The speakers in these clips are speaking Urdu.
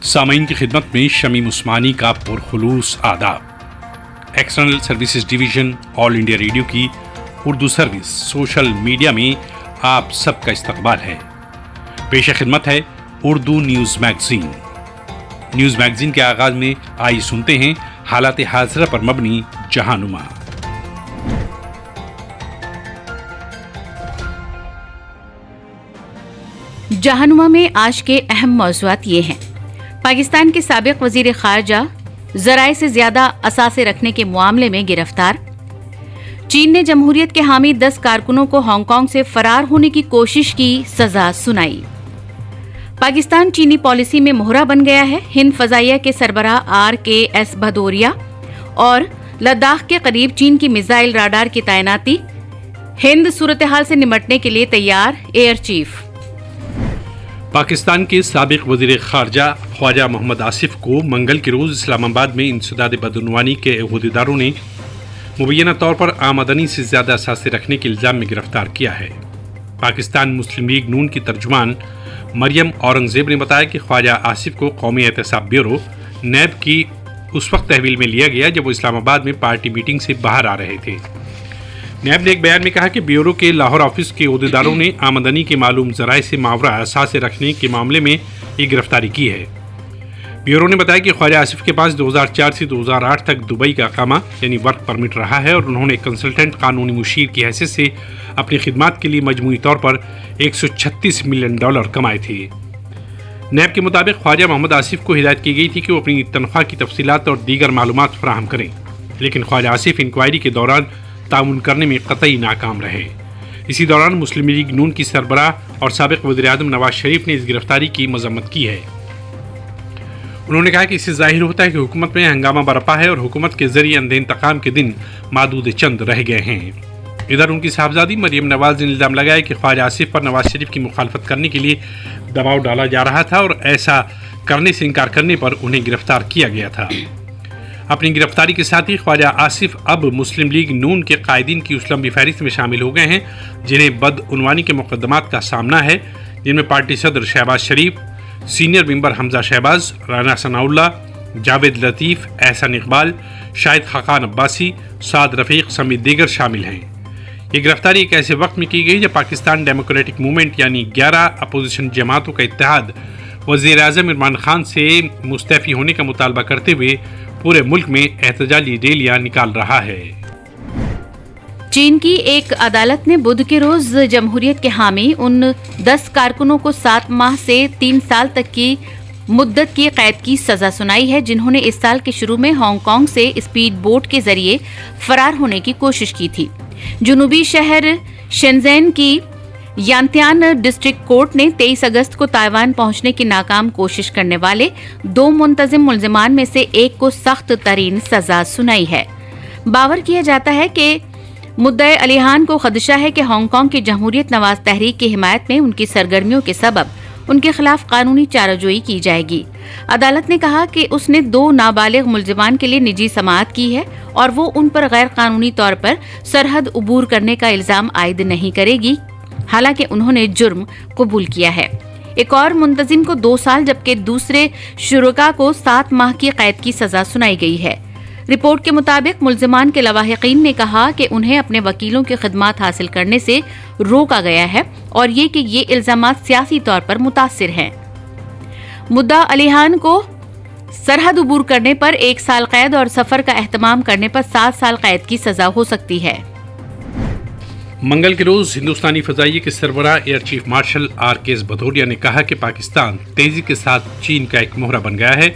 سامعین کی خدمت میں شمیم عثمانی کا پرخلوص آداب۔ ایکسٹرنل سروسز ڈویژن آل انڈیا ریڈیو کی اردو سروس سوشل میڈیا میں آپ سب کا استقبال ہے۔ پیش خدمت ہے Urdu news magazine. News magazine کے آغاز میں آئی سنتے ہیں حالات حاضرہ پر مبنی جہانما۔ جہانما میں آج کے اہم موضوعات یہ ہیں۔ پاکستان کے سابق وزیر خارجہ ذرائع سے زیادہ اثاثے رکھنے کے معاملے میں گرفتار۔ چین نے جمہوریت کے حامی 10 کارکنوں کو ہانگ کانگ سے فرار ہونے کی کوشش کی سزا سنائی۔ پاکستان چینی پالیسی میں مہرہ بن گیا ہے۔ ہند فضائیہ کے سربراہ RKS بھدوریا اور لداخ کے قریب چین کی میزائل راڈار کی تعیناتی۔ ہند صورتحال سے نمٹنے کے لیے تیار، ایئر چیف۔ پاکستان کے سابق وزیر خارجہ خواجہ محمد آصف کو منگل کے روز اسلام آباد میں انسداد بدعنوانی کے عہدیداروں نے مبینہ طور پر آمدنی سے زیادہ اثاثے رکھنے کے الزام میں گرفتار کیا ہے۔ پاکستان مسلم لیگ نون کی ترجمان مریم اورنگزیب نے بتایا کہ خواجہ آصف کو قومی احتساب بیورو نیب کی اس وقت تحویل میں لیا گیا جب وہ اسلام آباد میں پارٹی میٹنگ سے باہر آ رہے تھے۔ نیب نے ایک بیان میں کہا کہ بیورو کے لاہور آفس کے عہدیداروں نے آمدنی کے معلوم ذرائع سے ماورا اثاثے رکھنے کے معاملے میں یہ گرفتاری کی ہے۔ بیورو نے بتایا کہ خواجہ آصف کے پاس 2004 سے 2008 تک دبئی کا اقامہ یعنی ورک پرمٹ رہا ہے اور انہوں نے کنسلٹنٹ قانونی مشیر کی حیثیت سے اپنی خدمات کے لیے مجموعی طور پر $136 ملین کمائے تھے۔ نیب کے مطابق خواجہ محمد آصف کو ہدایت کی گئی تھی کہ وہ اپنی تنخواہ کی تفصیلات اور دیگر معلومات فراہم کریں، لیکن خواجہ آصف انکوائری کے دوران تعاون کرنے میں قطعی ناکام رہے۔ اسی دوران مسلم لیگ نون کی سربراہ اور سابق وزیر اعظم نواز شریف نے اس گرفتاری کی مذمت کی ہے۔ انہوں نے کہا کہ اس سے ظاہر ہوتا ہے کہ حکومت میں ہنگامہ برپا ہے اور حکومت کے ذریعے اندھے انتقام کے دن معدود چند رہ گئے ہیں۔ ادھر ان کی صاحبزادی مریم نواز نے الزام لگایا کہ خواجہ آصف پر نواز شریف کی مخالفت کرنے کے لیے دباؤ ڈالا جا رہا تھا اور ایسا کرنے سے انکار کرنے پر انہیں گرفتار کیا گیا تھا۔ اپنی گرفتاری کے ساتھ ہی خواجہ آصف اب مسلم لیگ نون کے قائدین کی اس لمبی فہرست میں شامل ہو گئے ہیں جنہیں بدعنوانی کے مقدمات کا سامنا ہے، جن میں پارٹی صدر شہباز شریف، سینئر ممبر حمزہ شہباز، رانا ثناء اللہ، جاوید لطیف، احسن اقبال، شاہد خاقان عباسی، سعد رفیق سمیت دیگر شامل ہیں۔ یہ گرفتاری ایک ایسے وقت میں کی گئی جب پاکستان ڈیموکریٹک موومنٹ یعنی 11 اپوزیشن جماعتوں کا اتحاد وزیر اعظم عمران خان سے مستعفی ہونے کا مطالبہ کرتے ہوئے پورے ملک میں احتجاجی ریلیاں نکال رہا ہے۔ چین کی ایک عدالت نے بدھ کے روز جمہوریت کے حامی ان 10 کارکنوں کو 7 ماہ سے 3 سال تک کی مدت کی قید کی سزا سنائی ہے جنہوں نے اس سال کے شروع میں ہانگ کانگ سے اسپیڈ بوٹ کے ذریعے فرار ہونے کی کوشش کی تھی۔ جنوبی شہر شنزین کی یانتیان ڈسٹرکٹ کورٹ نے 23 اگست کو تائیوان پہنچنے کی ناکام کوشش کرنے والے 2 منتظم ملزمان میں سے ایک کو سخت ترین سزا سنائی ہے۔ باور کیا جاتا ہے کہ مدعی علیحان کو خدشہ ہے کہ ہانگ کانگ کی جمہوریت نواز تحریک کی حمایت میں ان کی سرگرمیوں کے سبب ان کے خلاف قانونی چارہ جوئی کی جائے گی۔ عدالت نے کہا کہ اس نے 2 نابالغ ملزمان کے لیے نجی سماعت کی ہے اور وہ ان پر غیر قانونی طور پر سرحد عبور کرنے کا الزام عائد نہیں کرے گی، حالانکہ انہوں نے جرم قبول کیا ہے۔ ایک اور منتظم کو 2 سال جبکہ دوسرے شرکاء کو 7 ماہ کی قید کی سزا سنائی گئی ہے۔ رپورٹ کے مطابق ملزمان کے لواحقین نے کہا کہ انہیں اپنے وکیلوں کی خدمات حاصل کرنے سے روکا گیا ہے اور یہ کہ یہ الزامات سیاسی طور پر متاثر ہیں۔ مدعا علیحان کو سرحد عبور کرنے پر 1 سال قید اور سفر کا اہتمام کرنے پر 7 سال قید کی سزا ہو سکتی ہے۔ منگل کے روز ہندوستانی فضائیہ کے سربراہ ایئر چیف مارشل RKS بھدوریا نے کہا کہ پاکستان تیزی کے ساتھ چین کا ایک مہرہ بن گیا ہے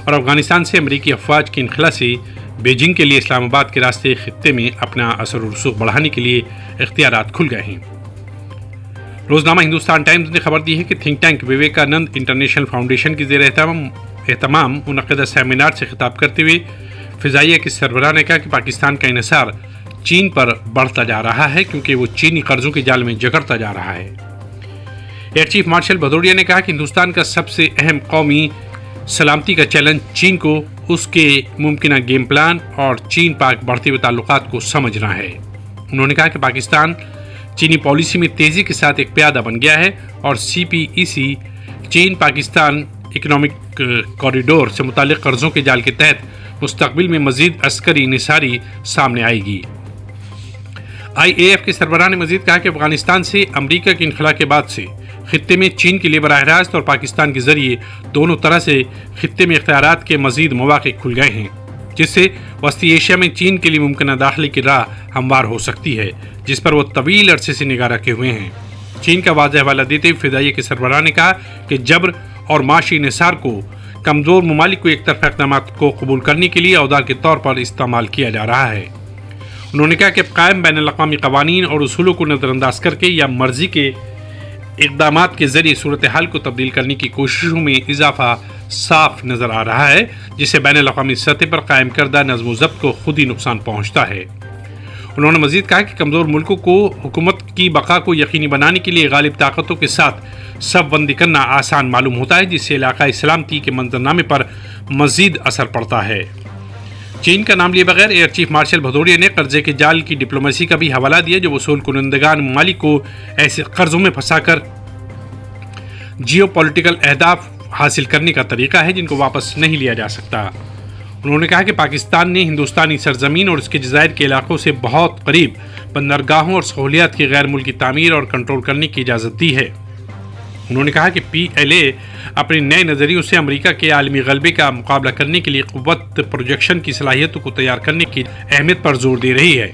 اور افغانستان سے امریکی افواج کے انخلا سے بیجنگ کے لیے اسلام آباد کے راستے خطے میں اپنا اثر و رسوخ بڑھانے کے لیے اختیارات کھل گئے ہیں۔ روزنامہ ہندوستان ٹائمز نے خبر دی ہے کہ think tank Vivekananda international foundation کے زیر اہتمام منعقدہ سیمینار سے خطاب کرتے ہوئے فضائیہ کے سربراہ نے کہا کہ پاکستان کا انحصار چین پر بڑھتا جا رہا ہے کیونکہ وہ چینی قرضوں کے جال میں جکڑتا جا رہا ہے۔ ایئر چیف مارشل بھدوریا نے کہا کہ ہندوستان کا سب سے اہم قومی سلامتی کا چیلنج چین کو اس کے ممکنہ گیم پلان اور چین پاک بڑھتے ہوئے تعلقات کو سمجھنا ہے۔ انہوں نے کہا کہ پاکستان چینی پالیسی میں تیزی کے ساتھ ایک پیادہ بن گیا ہے اور CPEC چین پاکستان اکنامک کوریڈور سے متعلق قرضوں کے جال کے تحت مستقبل میں مزید عسکری انحصاری سامنے آئے گی۔ IAF کے سربراہ نے مزید کہا کہ افغانستان سے امریکہ کے انخلاء کے بعد سے خطے میں چین کے لیے براہ راست اور پاکستان کے ذریعے دونوں طرح سے خطے میں اختیارات کے مزید مواقع کھل گئے ہیں، جس سے وسطی ایشیا میں چین کے لیے ممکنہ داخلے کی راہ ہموار ہو سکتی ہے، جس پر وہ طویل عرصے سے نگاہ رکھے ہوئے ہیں۔ چین کا واضح حوالہ دیتے ہوئے فضائیہ کے سربراہ نے کہا کہ جبر اور معاشی انحصار کو کمزور ممالک کو ایک طرفہ اقدامات کو قبول کرنے کے لیے اوزار کے طور پر استعمال کیا جا رہا ہے۔ انہوں نے کہا کہ قائم بین الاقوامی قوانین اور اصولوں کو نظر انداز کر کے یا مرضی کے اقدامات کے ذریعے صورتحال کو تبدیل کرنے کی کوششوں میں اضافہ صاف نظر آ رہا ہے، جس سے بین الاقوامی سطح پر قائم کردہ نظم و ضبط کو خود ہی نقصان پہنچتا ہے۔ انہوں نے مزید کہا کہ کمزور ملکوں کو حکومت کی بقا کو یقینی بنانے کے لیے غالب طاقتوں کے ساتھ صف بندی کرنا آسان معلوم ہوتا ہے، جس سے علاقائی سلامتی کے منظرنامے پر مزید اثر پڑتا ہے۔ چین کا نام لیے بغیر ایئر چیف مارشل بھدوریا نے قرضے کے جال کی ڈپلومیسی کا بھی حوالہ دیا، جو وصول کنندگان ممالک کو ایسے قرضوں میں پھنسا کر جیو پولیٹیکل اہداف حاصل کرنے کا طریقہ ہے جن کو واپس نہیں لیا جا سکتا۔ انہوں نے کہا کہ پاکستان نے ہندوستانی سرزمین اور اس کے جزائر کے علاقوں سے بہت قریب بندرگاہوں اور سہولیات کی غیر ملکی تعمیر اور کنٹرول کرنے کی اجازت دی ہے۔ انہوں نے کہا کہ PLA اپنے نئے نظریوں سے امریکہ کے عالمی غلبے کا مقابلہ کرنے کے لیے قوت پروجیکشن کی صلاحیتوں کو تیار کرنے کی اہمیت پر زور دے رہی ہے۔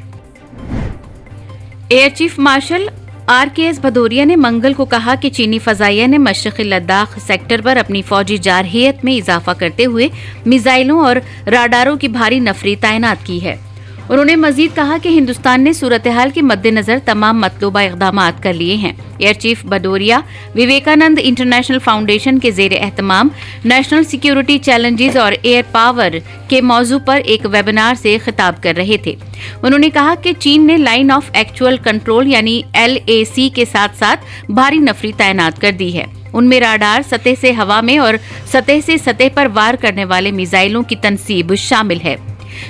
ایئر چیف مارشل RKS بھدوریا نے منگل کو کہا کہ چینی فضائیہ نے مشرقی لداخ سیکٹر پر اپنی فوجی جارحیت میں اضافہ کرتے ہوئے میزائلوں اور راڈاروں کی بھاری نفری تعینات کی ہے۔ انہوں نے مزید کہا کہ ہندوستان نے صورتحال کے مد نظر تمام مطلوبہ اقدامات کر لیے ہیں۔ Air chief Bhadauria Vivekananda international foundation کے زیر اہتمام نیشنل سیکیورٹی چیلنجز اور ایئر پاور کے موضوع پر ایک ویبینار سے خطاب کر رہے تھے۔ انہوں نے کہا کہ چین نے لائن آف ایکچوئل کنٹرول یعنی LAC کے ساتھ ساتھ بھاری نفری تعینات کر دی ہے۔ ان میں راڈار، سطح سے ہوا میں اور سطح سے سطح پر وار کرنے والے میزائلوں کی تنصیب شامل ہے۔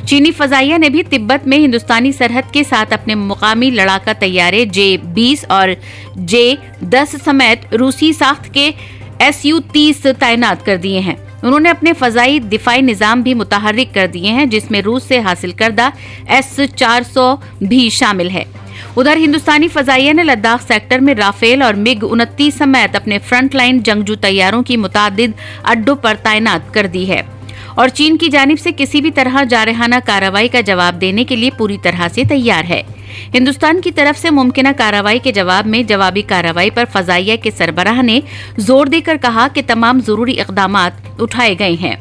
چینی فضائیہ نے بھی تبت میں ہندوستانی سرحد کے ساتھ اپنے مقامی لڑاکا طیارے J-20 اور J-10 سمیت روسی ساخت کے Su-30 تعینات کر دیے ہیں۔ انہوں نے اپنے فضائی دفاعی نظام بھی متحرک کر دیے ہیں، جس میں روس سے حاصل کردہ S-400 بھی شامل ہے۔ ادھر ہندوستانی فضائیہ نے لداخ سیکٹر میں رافیل اور MiG-29 سمیت اپنے فرنٹ لائن جنگجو طیاروں کی متعدد اڈوں پر تعینات کر دی ہے اور چین کی جانب سے کسی بھی طرح جارحانہ کارروائی کا جواب دینے کے لیے پوری طرح سے تیار ہے۔ ہندوستان کی طرف سے ممکنہ کارروائی کے جواب میں جوابی کارروائی پر فضائیہ کے سربراہ نے زور دے کر کہا کہ تمام ضروری اقدامات اٹھائے گئے ہیں۔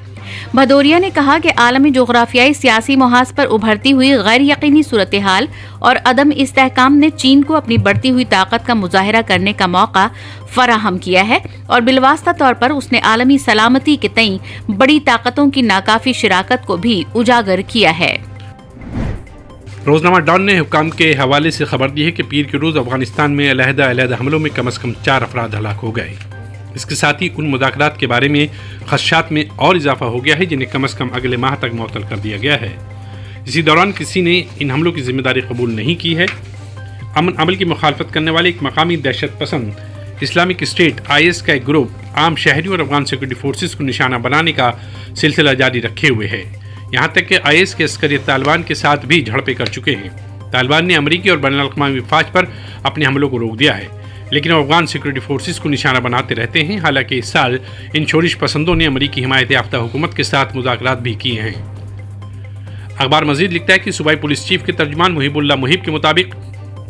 بھدوریا نے کہا کہ عالمی جغرافیائی سیاسی محاذ پر ابھرتی ہوئی غیر یقینی صورتحال اور عدم استحکام نے چین کو اپنی بڑھتی ہوئی طاقت کا مظاہرہ کرنے کا موقع فراہم کیا ہے اور بالواسطہ طور پر اس نے عالمی سلامتی کے تئیں بڑی طاقتوں کی ناکافی شراکت کو بھی اجاگر کیا ہے۔ روزنامہ ڈان نے حکام کے حوالے سے خبر دی ہے کہ پیر کے روز افغانستان میں علیحدہ حملوں میں کم از کم 4 افراد ہلاک ہو گئے۔ اس کے ساتھ ہی ان مذاکرات کے بارے میں خدشات میں اور اضافہ ہو گیا ہے جنہیں کم از کم اگلے ماہ تک معطل کر دیا گیا ہے۔ اسی دوران کسی نے ان حملوں کی ذمہ داری قبول نہیں کی ہے۔ امن عمل کی مخالفت کرنے والے ایک مقامی دہشت پسند اسلامک اسٹیٹ IS کا ایک گروپ عام شہریوں اور افغان سیکورٹی فورسز کو نشانہ بنانے کا سلسلہ جاری رکھے ہوئے ہے، یہاں تک کہ IS کے عسکری طالبان کے ساتھ بھی جھڑپیں کر چکے ہیں۔ طالبان نے امریکی اور بین الاقوامی افواج پر اپنے حملوں کو روک دیا ہے، لیکن وہ افغان سیکورٹی فورسز کو نشانہ بناتے رہتے ہیں۔ حالانکہ اس سال ان شورش پسندوں نے امریکی حمایت یافتہ حکومت کے ساتھ مذاکرات بھی کیے ہیں۔ اخبار مزید لکھتا ہے کہ صوبائی پولیس چیف کے ترجمان محیب اللہ محیب کے مطابق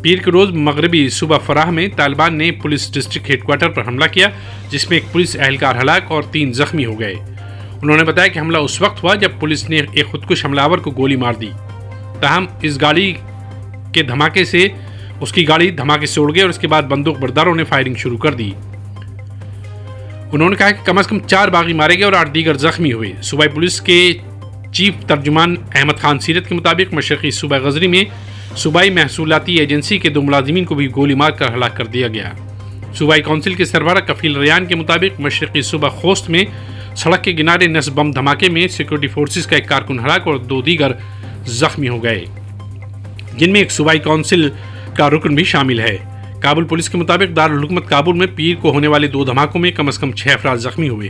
پیر کے روز مغربی صوبہ فرح میں طالبان نے پولیس ڈسٹرکٹ ہیڈ کوارٹر پر حملہ کیا، جس میں ایک پولیس اہلکار ہلاک اور 3 زخمی ہو گئے۔ انہوں نے بتایا کہ حملہ اس وقت ہوا جب پولیس نے ایک خودکش حملہ آور کو گولی مار دی، تاہم اس گاڑی کے دھماکے سے اس کی گاڑی دھماکے سے اڑ گئی اور اس کے بعد بندوق برداروں نے فائرنگ شروع کر دی۔ انہوں نے کہا کہ کم از کم 4 باغی مارے گئے اور 8 دیگر زخمی ہوئے۔ صوبائی پولیس کے چیف ترجمان احمد خان سیرت کے مطابق مشرقی صوبہ غزنی میں صوبائی محصولاتی ایجنسی کے 2 ملازمین کو بھی گولی مار کر ہلاک کر دیا گیا۔ صوبائی کونسل کے سربراہ کفیل ریان کے مطابق مشرقی صوبہ خوست میں سڑک کے کنارے نصب بم دھماکے میں سیکورٹی فورسز کا ایک کارکن ہلاک اور 2 دیگر زخمی ہو گئے، جن میں ایک صوبائی کونسل کا رکن بھی شامل ہے۔ کابل پولیس کے مطابق دارالحکومت کابل میں پیر کو ہونے والے 2 دھماکوں میں کم از کم 6 افراد زخمی ہوئے۔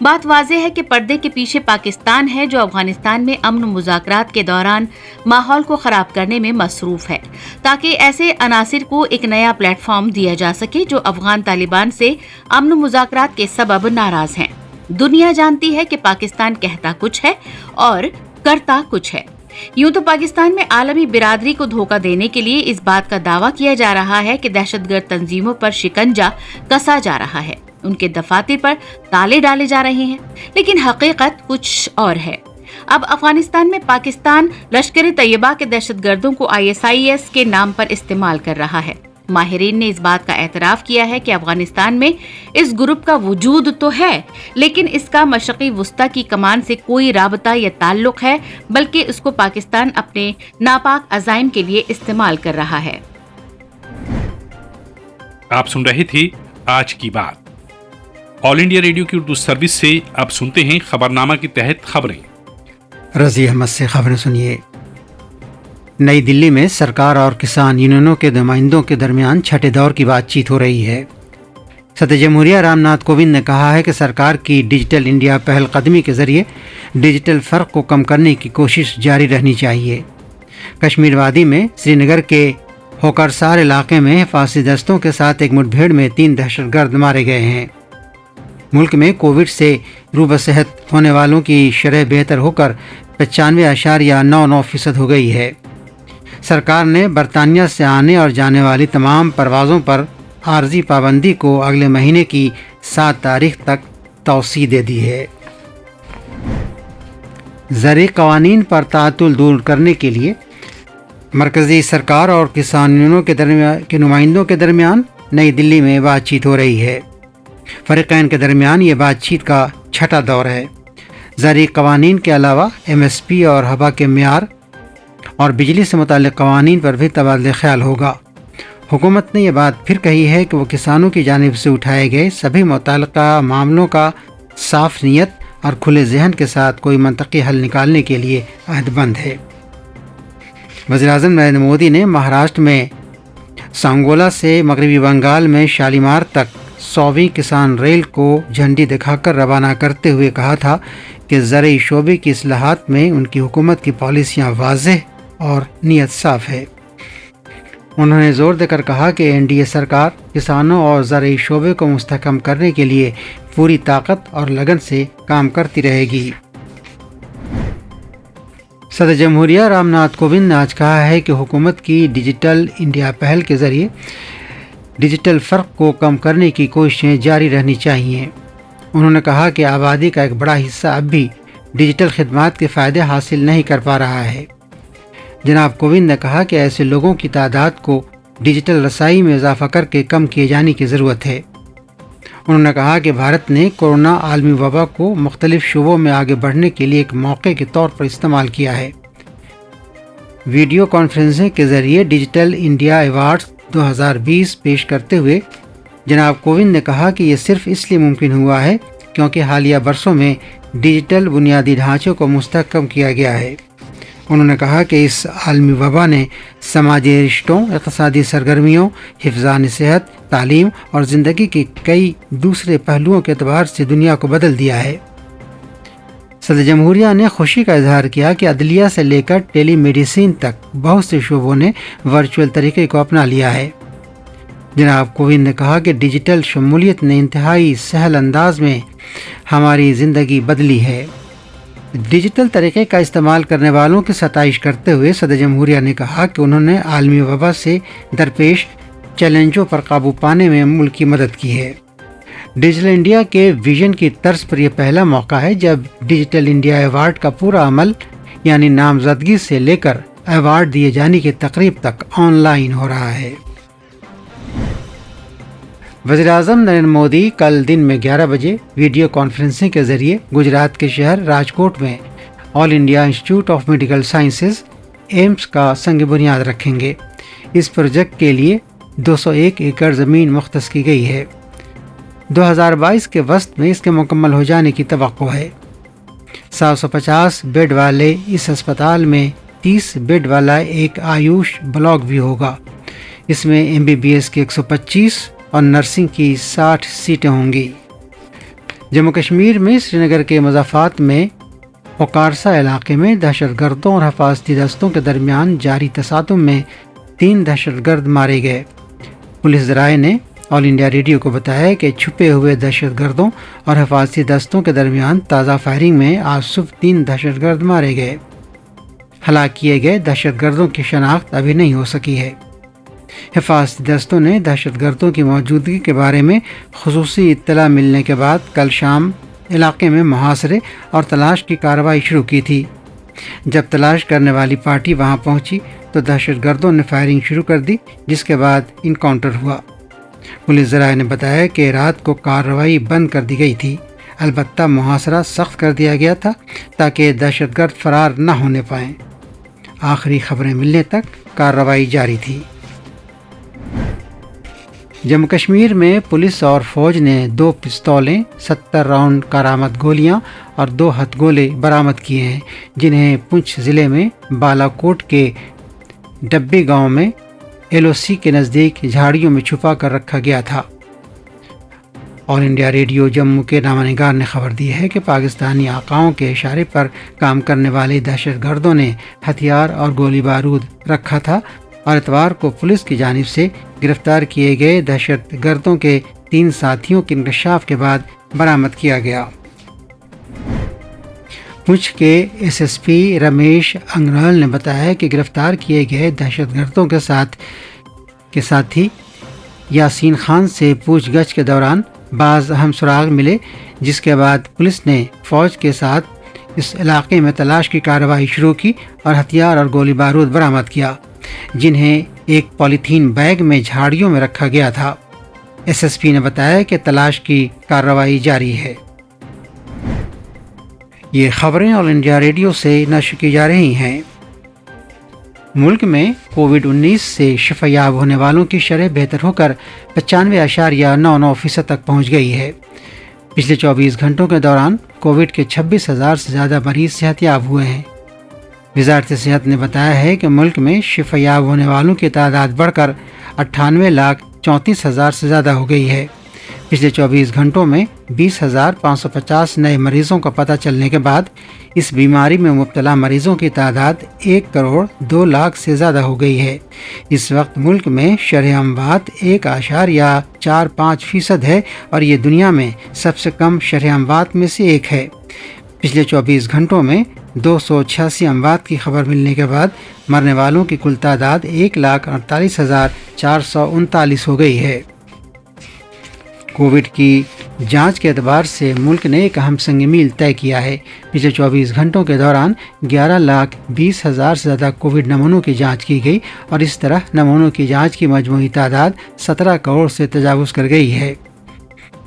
بات واضح ہے کہ پردے کے پیچھے پاکستان ہے جو افغانستان میں امن و مذاکرات کے دوران ماحول کو خراب کرنے میں مصروف ہے تاکہ ایسے عناصر کو ایک نیا پلیٹ فارم دیا جا سکے جو افغان طالبان سے امن و مذاکرات کے سبب ناراض ہیں۔ دنیا جانتی ہے کہ پاکستان کہتا کچھ ہے اور کرتا کچھ ہے۔ یوں تو پاکستان میں عالمی برادری کو دھوکہ دینے کے لیے اس بات کا دعویٰ کیا جا رہا ہے کہ دہشت گرد تنظیموں پر شکنجہ کسا جا رہا ہے، ان کے دفاتر پر تالے ڈالے جا رہے ہیں، لیکن حقیقت کچھ اور ہے۔ اب افغانستان میں پاکستان لشکر طیبہ کے دہشت گردوں کو ISIS کے نام پر استعمال کر رہا ہے۔ ماہرین نے اس بات کا اعتراف کیا ہے کہ افغانستان میں اس گروپ کا وجود تو ہے، لیکن اس کا مشرقی وسطی کی کمان سے کوئی رابطہ یا تعلق ہے، بلکہ اس کو پاکستان اپنے ناپاک عزائم کے لیے استعمال کر رہا ہے۔ آپ سن رہے تھے آج کی بات۔ آل انڈیا ریڈیو کی اردو سروس سے اب سنتے ہیں خبرنامہ کے تحت خبریں۔ رضی احمد سے خبریں سنیے۔ نئی دلی میں سرکار اور کسان یونینوں کے نمائندوں کے درمیان چھٹے دور کی بات چیت ہو رہی ہے۔ صدر جمہوریہ رام ناتھ کووند نے کہا ہے کہ سرکار کی ڈیجیٹل انڈیا پہل قدمی کے ذریعے ڈیجیٹل فرق کو کم کرنے کی کوشش جاری رہنی چاہیے۔ کشمیر وادی میں سری نگر کے ہوکرسار علاقے میں حفاظتی دستوں کے ساتھ ایک مڈبھیڑ میں 3 دہشت گرد مارے گئے ہیں۔ ملک میں کووڈ سے روبہ صحت ہونے والوں کی شرح بہتر ہو کر 95.99% ہو گئی ہے۔ سرکار نے برطانیہ سے آنے اور جانے والی تمام پروازوں پر عارضی پابندی کو اگلے مہینے کی 7 تاریخ تک توسیع دے دی ہے۔ زرعی قوانین پر تعطل دور کرنے کے لیے مرکزی سرکار اور کسان یونینوں کے نمائندوں کے درمیان نئی دلی میں بات چیت ہو رہی ہے۔ فریقین کے درمیان یہ بات چیت کا چھٹا دور ہے۔ زرعی قوانین کے علاوہ MSP اور ہوا کے معیار اور بجلی سے متعلق قوانین پر بھی تبادلہ خیال ہوگا۔ حکومت نے یہ بات پھر کہی ہے کہ وہ کسانوں کی جانب سے اٹھائے گئے سبھی متعلقہ معاملوں کا صاف نیت اور کھلے ذہن کے ساتھ کوئی منطقی حل نکالنے کے لیے عہد بند ہے۔ وزیر اعظم نریندر مودی نے مہاراشٹر میں سانگولا سے مغربی بنگال میں شالیمار تک 100ویں کسان ریل کو جھنڈی دکھا کر روانہ کرتے ہوئے کہا تھا کہ زرعی شعبے کی اصلاحات میں ان کی حکومت کی پالیسیاں واضح اور نیت صاف ہے۔ انہوں نے زور دے کر کہا کہ NDA سرکار کسانوں اور زرعی شعبے کو مستحکم کرنے کے لیے پوری طاقت اور لگن سے کام کرتی رہے گی۔ صدر جمہوریہ رام ناتھ کووند نے آج کہا ہے کہ حکومت کی ڈیجیٹل انڈیا پہل کے ذریعے ڈیجیٹل فرق کو کم کرنے کی کوششیں جاری رہنی چاہیے۔ انہوں نے کہا کہ آبادی کا ایک بڑا حصہ اب بھی ڈیجیٹل خدمات کے فائدے حاصل نہیں کر پا رہا ہے۔ جناب کووند نے کہا کہ ایسے لوگوں کی تعداد کو ڈیجیٹل رسائی میں اضافہ کر کے کم کیے جانے کی ضرورت ہے۔ انہوں نے کہا کہ بھارت نے کورونا عالمی وبا کو مختلف شعبوں میں آگے بڑھنے کے لیے ایک موقع کے طور پر استعمال کیا ہے۔ ویڈیو کانفرنسنگ کے ذریعے ڈیجیٹل انڈیا ایوارڈز 2020 پیش کرتے ہوئے جناب کووند نے کہا کہ یہ صرف اس لیے ممکن ہوا ہے کیونکہ حالیہ برسوں میں ڈیجیٹل بنیادی ڈھانچے کو مستحکم کیا گیا ہے۔ انہوں نے کہا کہ اس عالمی وبا نے سماجی رشتوں، اقتصادی سرگرمیوں، حفظان صحت، تعلیم اور زندگی کے کئی دوسرے پہلوؤں کے اعتبار سے دنیا کو بدل دیا ہے۔ صدر جمہوریہ نے خوشی کا اظہار کیا کہ عدلیہ سے لے کر ٹیلی میڈیسن تک بہت سے شعبوں نے ورچوئل طریقے کو اپنا لیا ہے۔ جناب کووند نے کہا کہ ڈیجیٹل شمولیت نے انتہائی سہل انداز میں ہماری زندگی بدلی ہے۔ ڈیجیٹل طریقے کا استعمال کرنے والوں کی ستائش کرتے ہوئے صدر جمہوریہ نے کہا کہ انہوں نے عالمی وبا سے درپیش چیلنجوں پر قابو پانے میں ملک کی مدد کی ہے۔ ڈیجیٹل انڈیا کے ویژن کی طرز پر یہ پہلا موقع ہے جب ڈیجیٹل انڈیا ایوارڈ کا پورا عمل یعنی نامزدگی سے لے کر ایوارڈ دیے جانے کی تقریب تک آن لائن ہو رہا ہے۔ وزیر اعظم نریندر مودی کل دن میں 11 بجے ویڈیو کانفرنسنگ کے ذریعے گجرات کے شہر راجکوٹ میں all India institute of medical sciences AIIMS کا سنگ بنیاد رکھیں گے۔ اس پروجیکٹ کے لیے 201 ایکڑ زمین مختص کی گئی ہے۔ 2022 کے وسط میں اس کے مکمل ہو جانے کی توقع ہے۔ 750 بیڈ والے اس اسپتال میں 30 بیڈ والا ایک آیوش بلاک بھی ہوگا۔ اس میں MBBS کی 125 اور نرسنگ کی 60 سیٹیں ہوں گی۔ جموں کشمیر میں سری نگر کے مضافات میں اوکارسا علاقے میں دہشت گردوں اور حفاظتی دستوں کے درمیان جاری تصادم میں 3 دہشت گرد مارے گئے۔ پولیس ذرائع نے آل انڈیا ریڈیو کو بتایا کہ چھپے ہوئے دہشت گردوں اور حفاظتی دستوں کے درمیان تازہ فائرنگ میں آج صبح 3 دہشت گرد مارے گئے۔ ہلاک کیے گئے دہشت گردوں کی شناخت ابھی نہیں ہو سکی ہے۔ حفاظتی دستوں نے دہشت گردوں کی موجودگی کے بارے میں خصوصی اطلاع ملنے کے بعد کل شام علاقے میں محاصرے اور تلاش کی کارروائی شروع کی تھی۔ جب تلاش کرنے والی پارٹی وہاں پہنچی تو دہشت گردوں نے فائرنگ شروع کر دی، جس کے بعد انکاؤنٹر ہوا۔ پولیس ذرائع نے بتایا کہ رات کو کارروائی بند کر دی گئی تھی، البتہ محاصرہ سخت کر دیا گیا تھا تاکہ دہشت گرد فرار نہ ہونے پائیں۔ آخری خبریں ملنے تک کارروائی جاری تھی۔ جموں کشمیر میں پولیس اور فوج نے 2 پستولیں، 70 راؤنڈ کارآمد گولیاں اور 2 ہتھ گولے برآمد کیے ہیں، جنہیں پونچھ ضلع میں بالا کوٹ کے ڈبی گاؤں میں LOC کے نزدیک جھاڑیوں میں چھپا کر رکھا گیا تھا۔ آل انڈیا ریڈیو جموں کے نامہ نگار نے خبر دی ہے کہ پاکستانی آقاؤں کے اشارے پر کام کرنے والے دہشت گردوں نے ہتھیار اور گولی بارود رکھا تھا اور اتوار کو پولیس کی جانب سے گرفتار کیے گئے دہشت گردوں کے 3 ساتھیوں کے انکشاف کے بعد برآمد کیا گیا۔ پونچھ کے SSP رمیش انگرال نے بتایا کہ گرفتار کیے گئے دہشت گردوں کے ساتھی یاسین خان سے پوچھ گچھ کے دوران بعض اہم سراغ ملے، جس کے بعد پولیس نے فوج کے ساتھ اس علاقے میں تلاش کی کارروائی شروع کی اور ہتھیار اور گولی بارود برآمد کیا، جنہیں ایک پولیتھین بیگ میں جھاڑیوں میں رکھا گیا تھا۔ SSP نے بتایا کہ تلاش کی کارروائی جاری ہے۔ یہ خبریں آل انڈیا ریڈیو سے نشر کی جا رہی ہیں۔ ملک میں کووڈ-19 سے شفا یاب ہونے والوں کی شرح بہتر ہو کر 95.99% تک پہنچ گئی ہے۔ پچھلے 24 گھنٹوں کے دوران کووڈ کے 26,000 سے زیادہ مریض صحت یاب ہوئے ہیں۔ وزارت صحت نے بتایا ہے کہ ملک میں شفا یاب ہونے والوں کی تعداد بڑھ کر 98,34,000 سے زیادہ ہو گئی ہے۔ پچھلے 24 گھنٹوں میں 20,550 نئے مریضوں کا پتہ چلنے کے بعد اس بیماری میں مبتلا مریضوں کی تعداد 1,02,00,000 سے زیادہ ہو گئی ہے۔ اس وقت ملک میں شرح اموات 1.45% ہے اور یہ دنیا میں سب سے کم شرح اموات میں سے ایک ہے۔ پچھلے 24 گھنٹوں میں 286 اموات کی خبر ملنے کے بعد مرنے والوں کی کل تعداد 1,48,439 ہو گئی ہے۔ کووڈ کی جانچ کے اعتبار سے ملک نے ایک اہم سنگ میل طے کیا ہے۔ پچھلے 24 گھنٹوں کے دوران 11,20,000 سے زیادہ کووڈ نمونوں کی جانچ کی گئی اور اس طرح نمونوں کی جانچ کی مجموعی تعداد 17 کروڑ سے تجاوز کر گئی ہے۔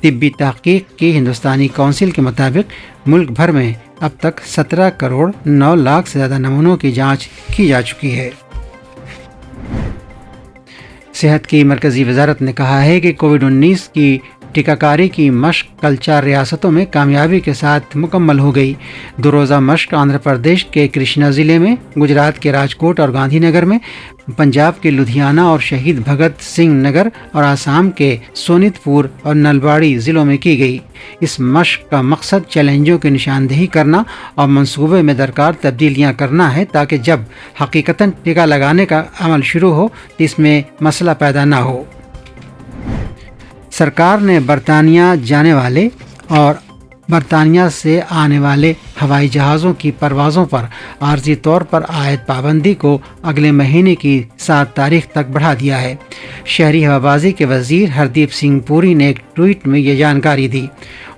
طبی تحقیق کی ہندوستانی کونسل کے مطابق ملک بھر میں اب تک 17,09,00,000 سے زیادہ نمونوں کی جانچ کی جا چکی ہے۔ صحت کی مرکزی وزارت نے کہا ہے کہ کووڈ-19 کی ٹیکہ کاری کی مشق کل 4 ریاستوں میں کامیابی کے ساتھ مکمل ہو گئی۔ 2 روزہ مشق آندھرا پردیش کے کرشنا ضلع میں، گجرات کے راجکوٹ اور گاندھی نگر میں، پنجاب کے لدھیانہ اور شہید بھگت سنگھ نگر اور آسام کے سونت پور اور نلباڑی ضلعوں میں کی گئی۔ اس مشق کا مقصد چیلنجوں کی نشاندہی کرنا اور منصوبے میں درکار تبدیلیاں کرنا ہے تاکہ جب حقیقتاً ٹیکہ لگانے کا عمل شروع ہو تو اس میں مسئلہ پیدا نہ ہو۔ سرکار نے برطانیہ جانے والے اور برطانیہ سے آنے والے ہوائی جہازوں کی پروازوں پر عارضی طور پر عائد پابندی کو اگلے مہینے کی 7 تاریخ تک بڑھا دیا ہے۔ شہری ہوابازی کے وزیر ہردیپ سنگھ پوری نے ایک ٹویٹ میں یہ جانکاری دی۔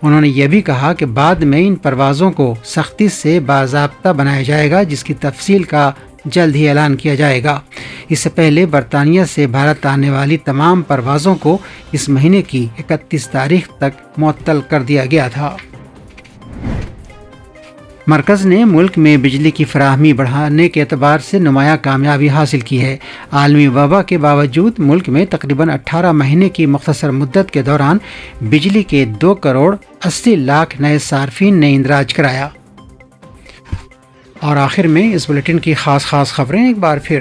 انہوں نے یہ بھی کہا کہ بعد میں ان پروازوں کو سختی سے باضابطہ بنایا جائے گا، جس کی تفصیل کا جلد ہی اعلان کیا جائے گا۔ اس سے پہلے برطانیہ سے بھارت آنے والی تمام پروازوں کو اس مہینے کی 31 تاریخ تک معطل کر دیا گیا تھا۔ مرکز نے ملک میں بجلی کی فراہمی بڑھانے کے اعتبار سے نمایاں کامیابی حاصل کی ہے۔ عالمی وبا کے باوجود ملک میں تقریباً 18 مہینے کی مختصر مدت کے دوران بجلی کے 2,80,00,000 نئے صارفین نے اندراج کرایا۔ اور آخر میں اس بلیٹن کی خاص خبریں ایک بار پھر۔